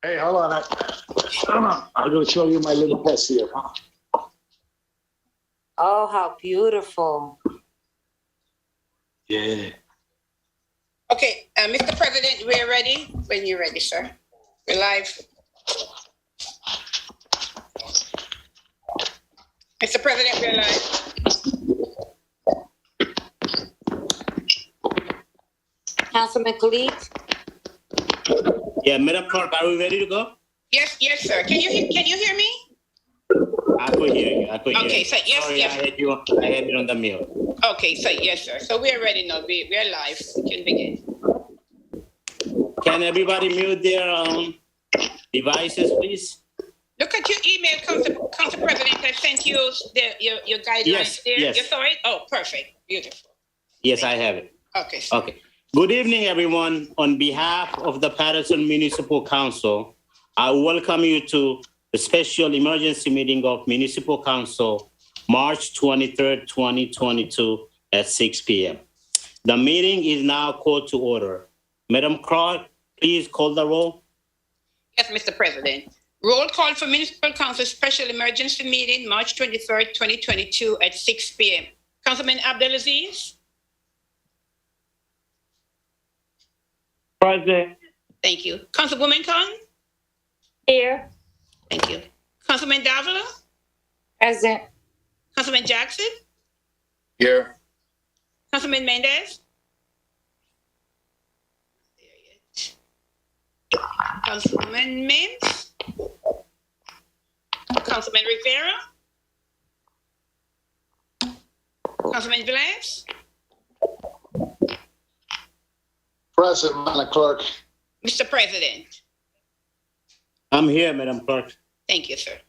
Hey, hold on. I'm going to show you my little test here. Oh, how beautiful. Yeah. Okay, Mr. President, we're ready. When you're ready, sir. We're live. Mr. President, we're live. Councilman Khalid? Yeah, Madam Clerk, are we ready to go? Yes, sir. Can you hear me? I could hear you. Okay, so yes, Sorry, yes. I had you on the mute. Okay, so yes, sir. So we're ready now. We're live. We can begin. Can everybody mute their devices, please? Look at your email, Council President. I sent you your guidelines there. Yes. You saw it? Oh, perfect. Beautiful. Yes, I have it. Okay. Okay. Good evening, everyone. On behalf of the Paterson Municipal Council, I welcome you to the special emergency meeting of Municipal Council, March 23rd, 2022 at 6 p.m. The meeting is now called to order. Madam Clerk, please call the roll. Yes, Mr. President. Roll call for Municipal Council Special Emergency Meeting, March 23rd, 2022 at 6 p.m. Councilman Abdelaziz? Present. Thank you. Councilwoman Khan? Here. Thank you. Councilman Davila? Present. Councilman Jackson? Here. Councilman Mendez? Councilman Mims? Councilman Rivera? Councilman Velez? Present, Madam Clerk. Mr. President? I'm here, Madam Clerk. Thank you, sir.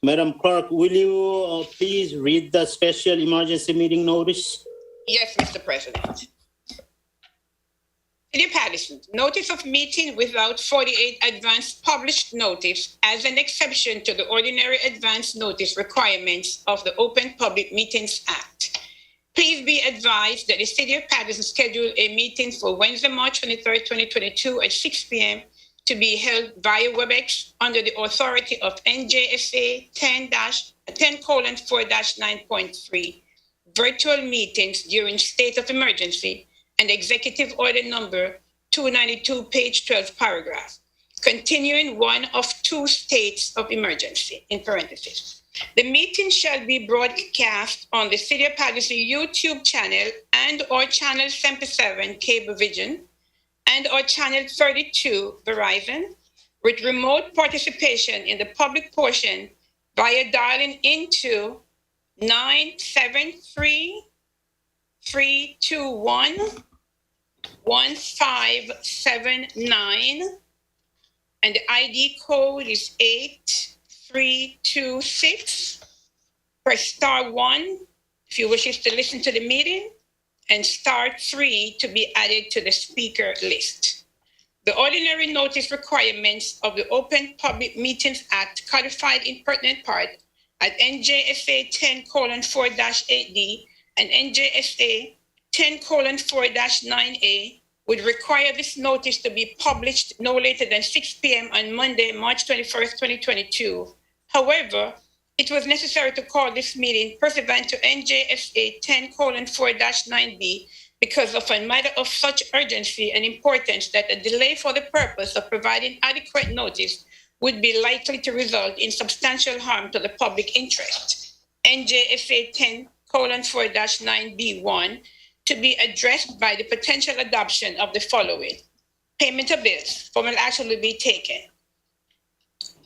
Madam Clerk, will you please read the special emergency meeting notice? Yes, Mr. President. City of Paterson, notice of meeting without 48 advance published notice as an exception to the ordinary advance notice requirements of the Open Public Meetings Act. Please be advised that the City of Paterson scheduled a meeting for Wednesday, March 23rd, 2022 at 6 p.m. to be held via WebEx under the authority of NJSA 10:4-9.3, virtual meetings during state of emergency, and Executive Order Number 292, page 12, paragraph, continuing one of two states of emergency, in parentheses. The meeting shall be broadcast on the City of Paterson YouTube channel and or channel 77 Cablevision and or channel 32 Verizon, with remote participation in the public portion via dialing into 973-321-1579, and the ID code is 8326. Press star 1 if you wish to listen to the meeting, and star 3 to be added to the speaker list. The ordinary notice requirements of the Open Public Meetings Act, codified in pertinent part at NJSA 10:4-8D and NJSA 10:4-9A, would require this notice to be published no later than 6 p.m. on Monday, March 21st, 2022. However, it was necessary to call this meeting pursuant to NJSA 10:4-9B because of a matter of such urgency and importance that a delay for the purpose of providing adequate notice would be likely to result in substantial harm to the public interest. NJSA 10:4-9B1, to be addressed by the potential adoption of the following. Payment of bills. Formal action will be taken.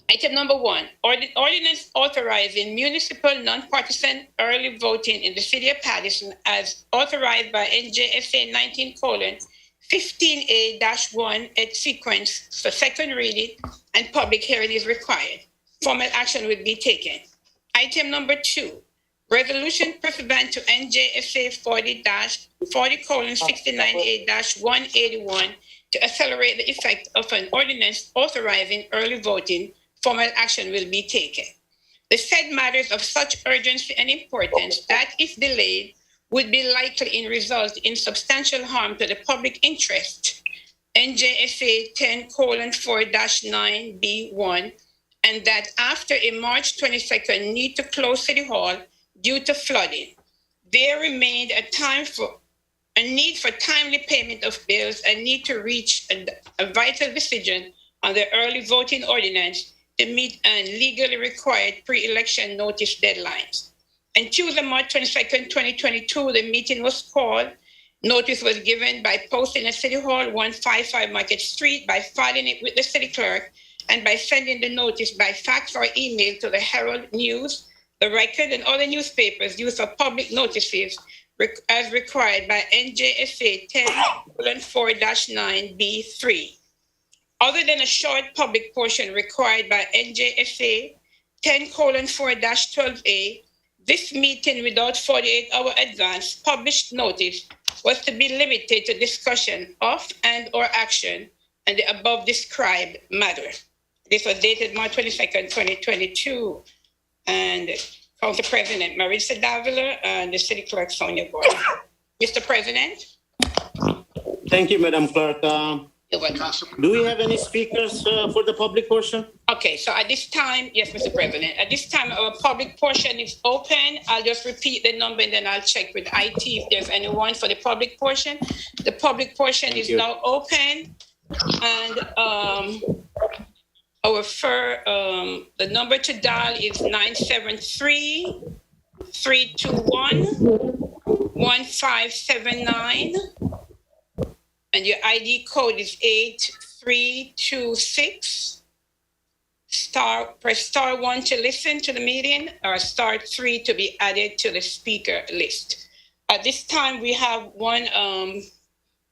Item number 1, ordinance authorizing municipal nonpartisan early voting in the City of Paterson as authorized by NJSA 19:15A-1 at sequence for second reading and public hearing is required. Formal action will be taken. Item number 2, resolution pursuant to NJSA 40:69A-181 to accelerate the effect of an ordinance authorizing early voting. Formal action will be taken. The said matters of such urgency and importance that, if delayed, would be likely in result in substantial harm to the public interest NJSA 10:4-9B1, and that after a March 22nd need to close City Hall due to flooding, there remained a need for timely payment of bills and need to reach a vital decision on the early voting ordinance to meet and legally required pre-election notice deadlines. On Tuesday, March 22nd, 2022, the meeting was called. Notice was given by posting at City Hall, 155 Market Street, by filing it with the city clerk, and by sending the notice by fax or email to the Herald News, the Record, and other newspapers used for public notices as required by NJSA 10:4-9B3. Other than a short public portion required by NJSA 10:4-12A, this meeting without 48-hour advance published notice was to be limited to discussion of and or action on the above described matter. This was dated March 22nd, 2022, and Council President Marisa Davila and the City Clerk Sonia Gordon. Mr. President? Thank you, Madam Clerk. You're welcome. Do we have any speakers for the public portion? Okay, so at this time, yes, Mr. President, at this time, our public portion is open. I'll just repeat the number and then I'll check with IT if there's anyone for the public portion. The public portion is now open, and the number to dial is 973-321-1579. And your ID code is 8326. Press star 1 to listen to the meeting, or star 3 to be added to the speaker list. At this time, we have one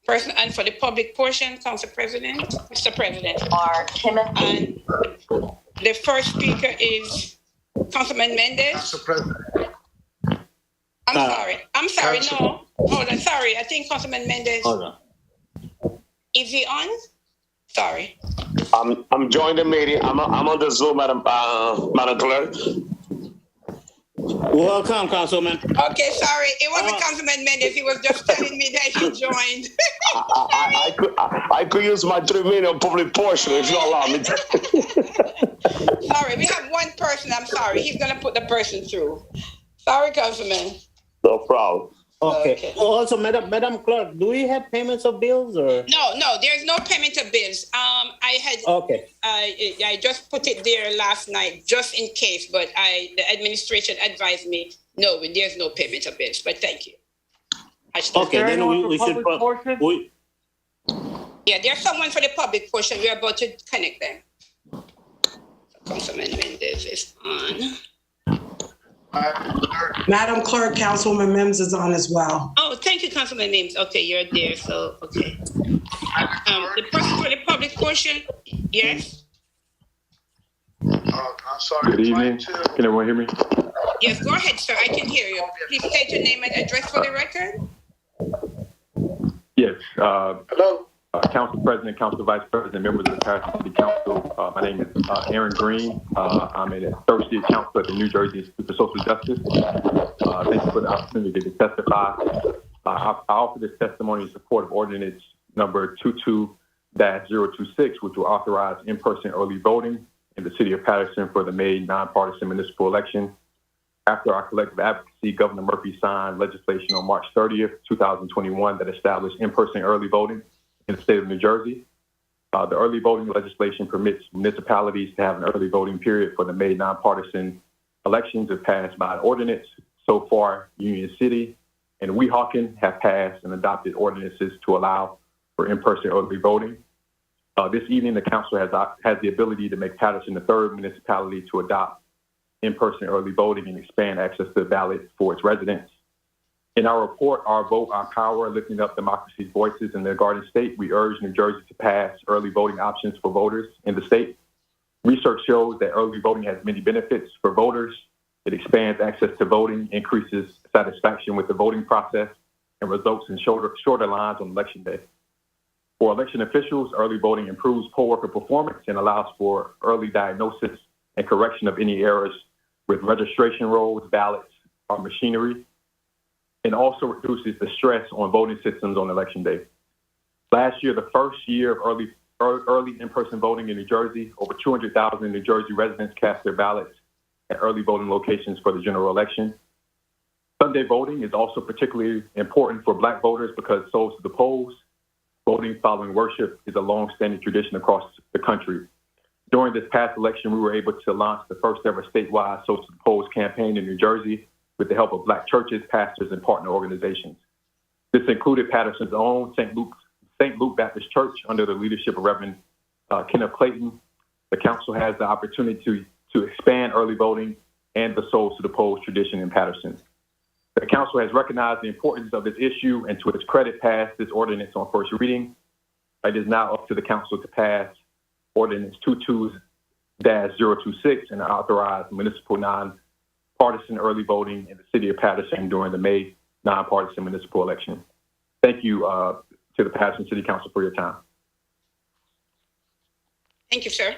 person, and for the public portion, Council President, Mr. President. And the first speaker is Councilman Mendez. Council President. I'm sorry, no. Hold on, sorry. I think Councilman Mendez. Hold on. Is he on? Sorry. I'm joining the meeting. I'm on the Zoom, Madam Clerk. Welcome, Councilman. Okay, sorry. It wasn't Councilman Mendez. He was just telling me that he joined. I could use my 3 minute public portion if you allow me to. Sorry, we have one person. I'm sorry. He's going to put the person through. Sorry, Councilman. No problem. Okay. Also, Madam Clerk, do we have payments of bills or? No, there's no payment of bills. I just put it there last night just in case, but the administration advised me, no, there's no payment of bills, but thank you. Okay, then we should. Yeah, there's someone for the public portion. We're about to connect them. So Councilman Mendez is on. Madam Clerk, Councilwoman Mims is on as well. Oh, thank you, Councilman Mims. Okay, you're there, so, okay. The person for the public portion, yes? I'm sorry. Good evening. Can everyone hear me? Yes, go ahead, sir. I can hear you. Please state your name and address for the record. Yes. Hello. Council President, Council Vice President, members of the Paterson City Council. My name is Aaron Green. I'm an associate counsel at the New Jersey Institute for Social Justice. Thank you for the opportunity to testify. I offer this testimony in support of Ordinance number 22-026, which will authorize in-person early voting in the city of Paterson for the May nonpartisan municipal election. After our collective advocacy, Governor Murphy signed legislation on March 30th, 2021 that established in-person early voting in the state of New Jersey. The early voting legislation permits municipalities to have an early voting period for the May nonpartisan elections if passed by an ordinance. So far, Union City and Weehawken have passed and adopted ordinances to allow for in-person early voting. This evening, the council has the ability to make Paterson the third municipality to adopt in-person early voting and expand access to the ballot for its residents. In our report, Our Vote, Our Power, Lifting Up Democracy's Voices in the Garden State, we urge New Jersey to pass early voting options for voters in the state. Research shows that early voting has many benefits for voters. It expands access to voting, increases satisfaction with the voting process, and results in shorter lines on election day. For election officials, early voting improves poll worker performance and allows for early diagnosis and correction of any errors with registration rolls, ballots, or machinery, and also reduces the stress on voting systems on election day. Last year, the first year of early in-person voting in New Jersey, over 200,000 New Jersey residents cast their ballots at early voting locations for the general election. Sunday voting is also particularly important for Black voters because souls to the polls. Voting following worship is a long-standing tradition across the country. During this past election, we were able to launch the first ever statewide Souls to the Polls campaign in New Jersey with the help of Black churches, pastors, and partner organizations. This included Paterson's own St. Luke Baptist Church under the leadership of Reverend Kenneth Clayton. The council has the opportunity to expand early voting and the Souls to the Polls tradition in Paterson. The council has recognized the importance of this issue and to its credit passed this ordinance on first reading. It is now up to the council to pass Ordinance 22-026 and authorize municipal nonpartisan early voting in the city of Paterson during the May nonpartisan municipal election. Thank you to the Paterson City Council for your time. Thank you, sir.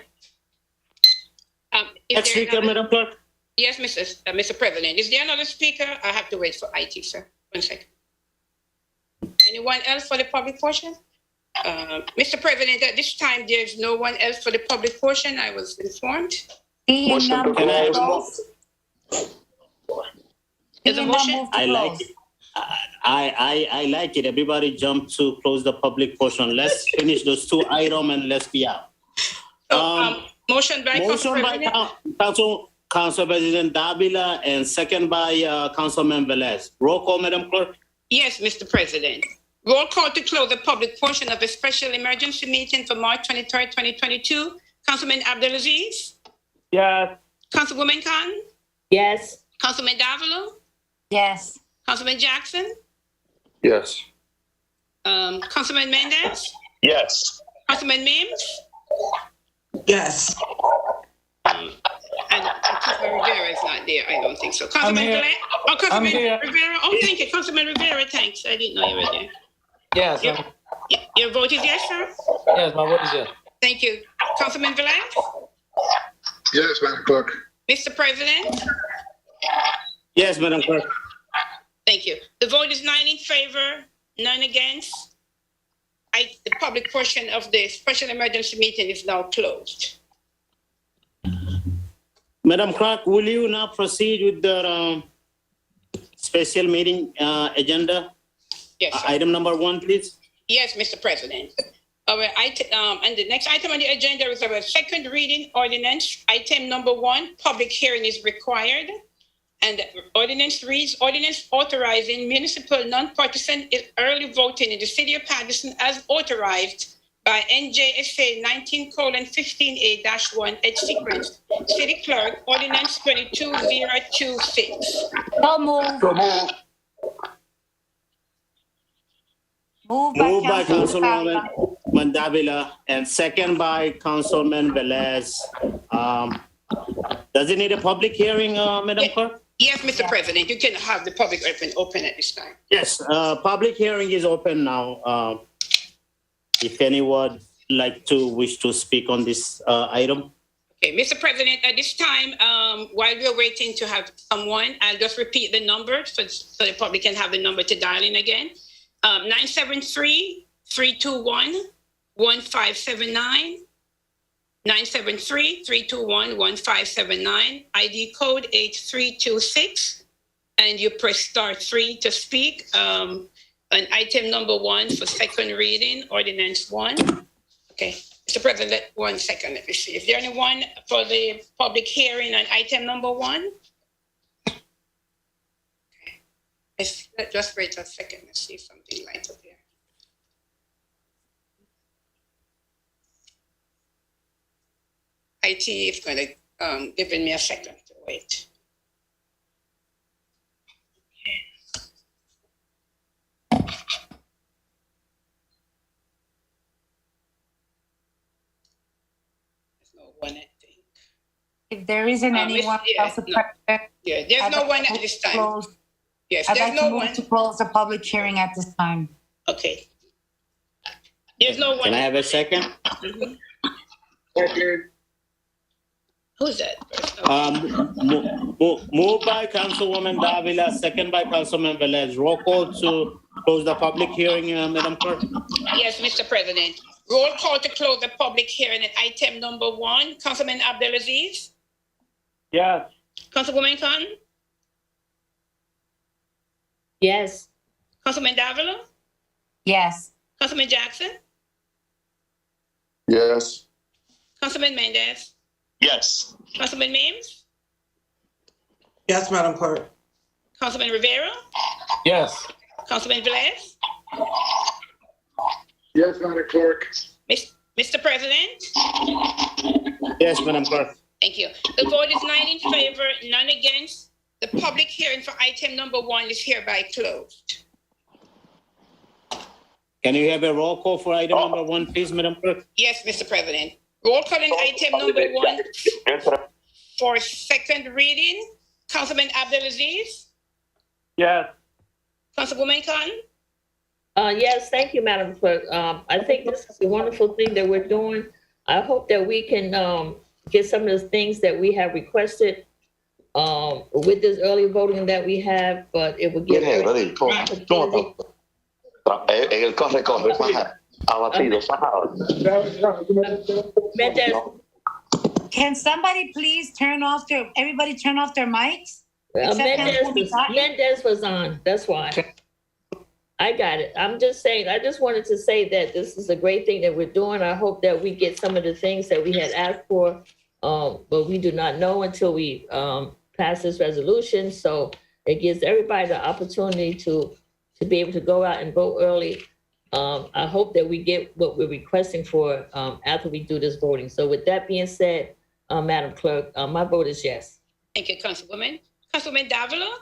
Next speaker, Madam Clerk. Yes, Mr. President. Is there another speaker? I have to wait for IT, sir. 1 second. Anyone else for the public portion? Mr. President, at this time, there's no one else for the public portion. I was informed. Seeing none, Motion to move to close. close. There's a Seeing none, motion? move to I like close. it. I like it. Everybody jump to close the public portion. Let's finish those two items and let's be out. Motion by Council Motion by President. Council President Davila and second by Councilman Velez. Roll call, Madam Clerk. Yes, Mr. President. Roll call to close the public portion of the special emergency meeting for March 23rd, 2022. Councilman Abdelaziz? Yes. Councilwoman Khan? Yes. Councilman Davila? Yes. Councilman Jackson? Yes. Councilman Mendez? Yes. Councilman Mims? Yes. And Councilman Rivera is not there. I don't think so. Councilman here. Glenn? Oh, Councilman here. Rivera? Oh, thank you. Councilman Rivera, thanks. I didn't know you were there. Yes, Your vote is yes, sir? yes, my vote is yes. Thank you. Councilman Velez? Yes, Madam Clerk. Mr. President? Yes, Madam Clerk. Thank you. The vote is 9 in favor, none against. The public portion of the special emergency meeting is now closed. Madam Clerk, will you now proceed with the special meeting agenda? Yes, sir. Item number 1, please. Yes, Mr. President. And the next item on the agenda is our second reading ordinance. Item number 1, public hearing is required. And the ordinance reads, ordinance authorizing municipal nonpartisan early voting in the city of Paterson as authorized by NJSA 19:15A-1 at sequence. City Clerk, Ordinance 22026. So move. So move. Moved by Councilman Councilwoman Davila and second by Councilman Velez. Does it need a public hearing, Madam Clerk? Yes, Mr. President, you can have the public open at this time. Yes, public hearing is open now. If anyone wish to speak on this item. Okay, Mr. President, at this time, while we're waiting to have someone, I'll just repeat the number so the public can have the number to dial in again. 973-321-1579. 973-321-1579. ID code 8326. And you press *3 to speak. On item number 1 for second reading, ordinance 1. Okay, Mr. President, 1 second. Let me see. Is there anyone for the public hearing on item number 1? Okay. Let's just wait a second. Let's see if something lights up here. IT is going to give me a second to wait. One, I think. If there isn't anyone, Council President, Yeah, there's no one at this time. Yes, I'd there's like to no move one. to close the public hearing at this time. Okay. There's no one. Can I have a second? Mhm. Who's that? Moved by Councilwoman Davila, second by Councilman Velez. Roll call to close the public hearing, Madam Clerk. Yes, Mr. President. Roll call to close the public hearing at item number 1. Councilman Abdelaziz. Yes. Councilwoman Khan. Yes. Councilman Davila. Yes. Councilman Jackson. Yes. Councilman Mendez. Yes. Councilman Mims. Yes, Madam Clerk. Councilman Rivera. Yes. Councilman Velez. Yes, Madam Clerk. Mr. President. Yes, Madam Clerk. Thank you. The vote is 9 in favor, none against. The public hearing for item number 1 is hereby closed. Can you have a roll call for item number 1, please, Madam Clerk? Yes, Mr. President. Roll call on item number 1 for second reading. Councilman Abdelaziz. Yes. Councilwoman Khan. Yes, thank you, Madam Clerk. I think this is a wonderful thing that we're doing. I hope that we can get some of the things that we have requested with this early voting that we have, but it will give. En el corre, baja. Abatido, Mendez, Can somebody please everybody turn off their mics? Mendez was on, that's why. I got it. I'm just saying, I just wanted to say that this is a great thing that we're doing. I hope that we get some of the things that we had asked for, but we do not know until we pass this resolution. So it gives everybody the opportunity to be able to go out and vote early. I hope that we get what we're requesting for after we do this voting. So with that being said, Madam Clerk, my vote is yes. Thank you, Councilwoman. Councilman Davila.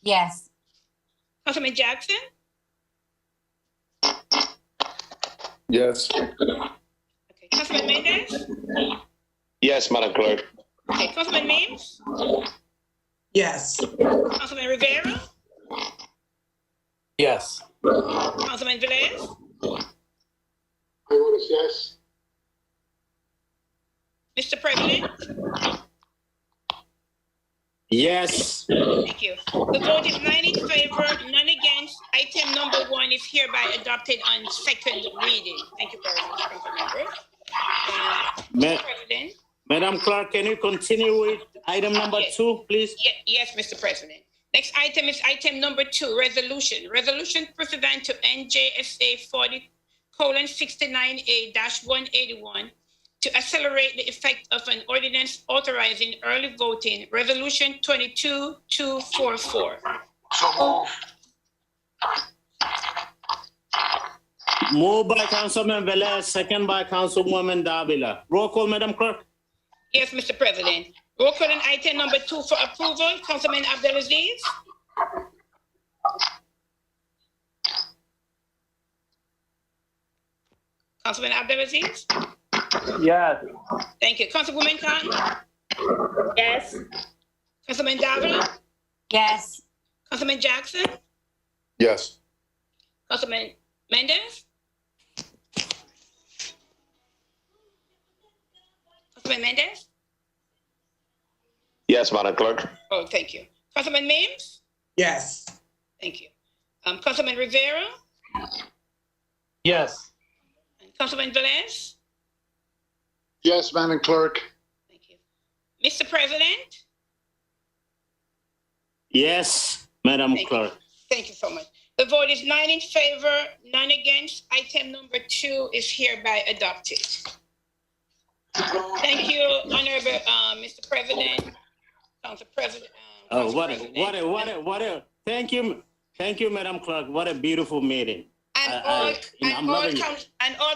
Yes. Councilman Jackson. Yes. Okay. Councilman Mendez. Yes, Madam Clerk. Okay. Councilman Mims. Yes. Councilman Rivera. Yes. Councilman Velez. My vote is yes. Mr. President. Yes. Thank you. The vote is 9 in favor, none against. Item number 1 is hereby adopted on second reading. Thank you very much, Council Member. Mr. President. Madam Clerk, can you continue with item number 2, please? Yes, Mr. President. Next item is item number 2, resolution. Resolution pursuant to NJSA 40:69A-181 to accelerate the effect of an ordinance authorizing early voting, Resolution 22-244. Moved by Councilman Velez, second by Councilwoman Davila. Roll call, Madam Clerk. Yes, Mr. President. Roll call on item number 2 for approval. Councilman Abdelaziz. Councilman Abdelaziz. Yes. Thank you. Councilwoman Khan. Yes. Councilman Davila. Yes. Councilman Jackson. Yes. Councilman Mendez. Councilman Mendez. Yes, Madam Clerk. Oh, thank you. Councilman Mims. Yes. Thank you. Councilman Rivera. Yes. And Councilman Velez. Yes, Madam Clerk. Thank you. Mr. President. Yes, Madam Clerk. Thank you so much. The vote is 9 in favor, none against. Item number 2 is hereby adopted. Thank you, Honorable Mr. President, Council President. Thank you, Madam Clerk. What a beautiful meeting. And all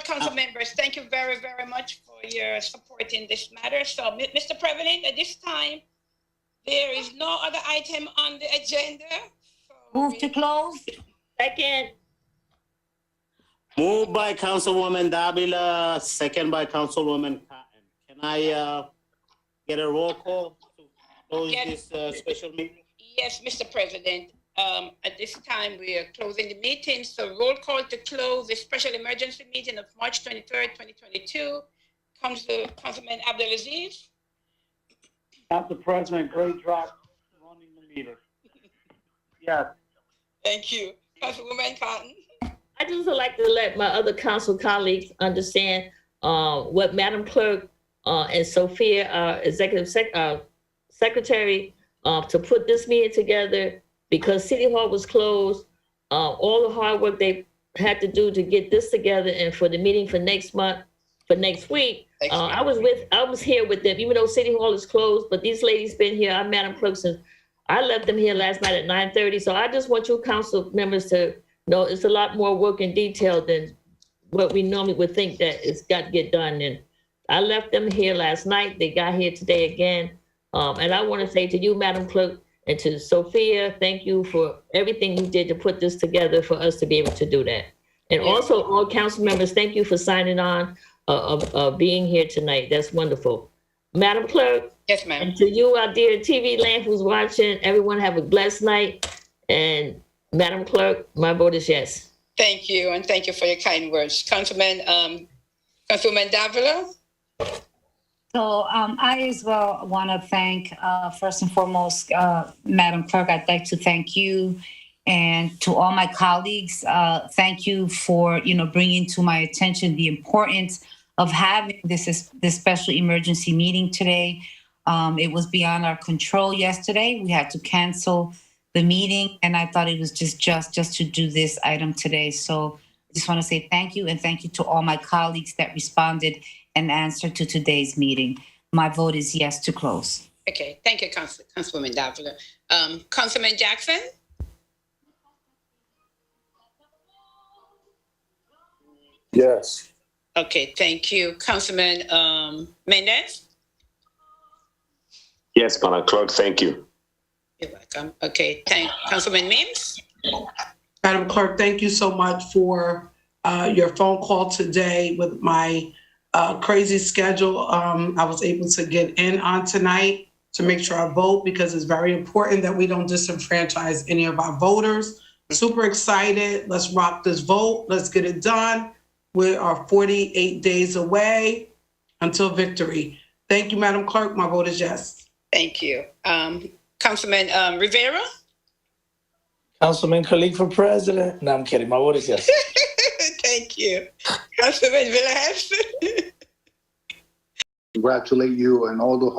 council members, thank you very, very much for your support in this matter. So, Mr. President, at this time, there is no other item on the agenda. Move to close. Second. Moved by Councilwoman Davila, second by Councilwoman Cotton. Can I get a roll call to close this special meeting? Yes, Mr. President. At this time, we are closing the meeting. So roll call to close the special emergency meeting of March 23rd, 2022. Councilman Abdelaziz. Council President, great job running the meeting. Yes. Thank you. Councilwoman Cotton? I just would like to let my other council colleagues understand what Madam Clerk and Sophia, Executive Secretary, to put this meeting together because City Hall was closed. All the hard work they had to do to get this together and for the meeting for next month, for next week. I was here with them, even though City Hall is closed, but these ladies been here. I'm Madam Clerk since I left them here last night at 9:30. So I just want you council members to know it's a lot more work in detail than what we normally would think that it's got to get done. And I left them here last night. They got here today again. And I want to say to you, Madam Clerk, and to Sophia, thank you for everything you did to put this together for us to be able to do that. And also all council members, thank you for signing on, being here tonight. That's wonderful. Madam Clerk. Yes, ma'am. And to you, our dear TV land who's watching, everyone have a blessed night. And Madam Clerk, my vote is yes. Thank you, and thank you for your kind words. Councilwoman Davila? So I as well want to thank, first and foremost, Madam Clerk, I'd like to thank you and to all my colleagues. Thank you for, bringing to my attention the importance of having this special emergency meeting today. It was beyond our control yesterday. We had to cancel the meeting, and I thought it was just to do this item today. So I just want to say thank you, and thank you to all my colleagues that responded and answered to today's meeting. My vote is yes to close. Okay, thank you, Councilwoman Davila. Councilman Jackson? Yes. Okay, thank you. Councilman Mendez? Yes, Madam Clerk, thank you. You're welcome. Okay, Councilman Mims? Madam Clerk, thank you so much for your phone call today. With my crazy schedule, I was able to get in on tonight to make sure I vote because it's very important that we don't disenfranchise any of our voters. Super excited. Let's rock this vote. Let's get it done. We are 48 days away until victory. Thank you, Madam Clerk. My vote is yes. Thank you. Councilman Rivera? Councilman Khalid for president. No, I'm kidding. My vote is yes. Thank you. Councilman Velez? Congratulate you and all the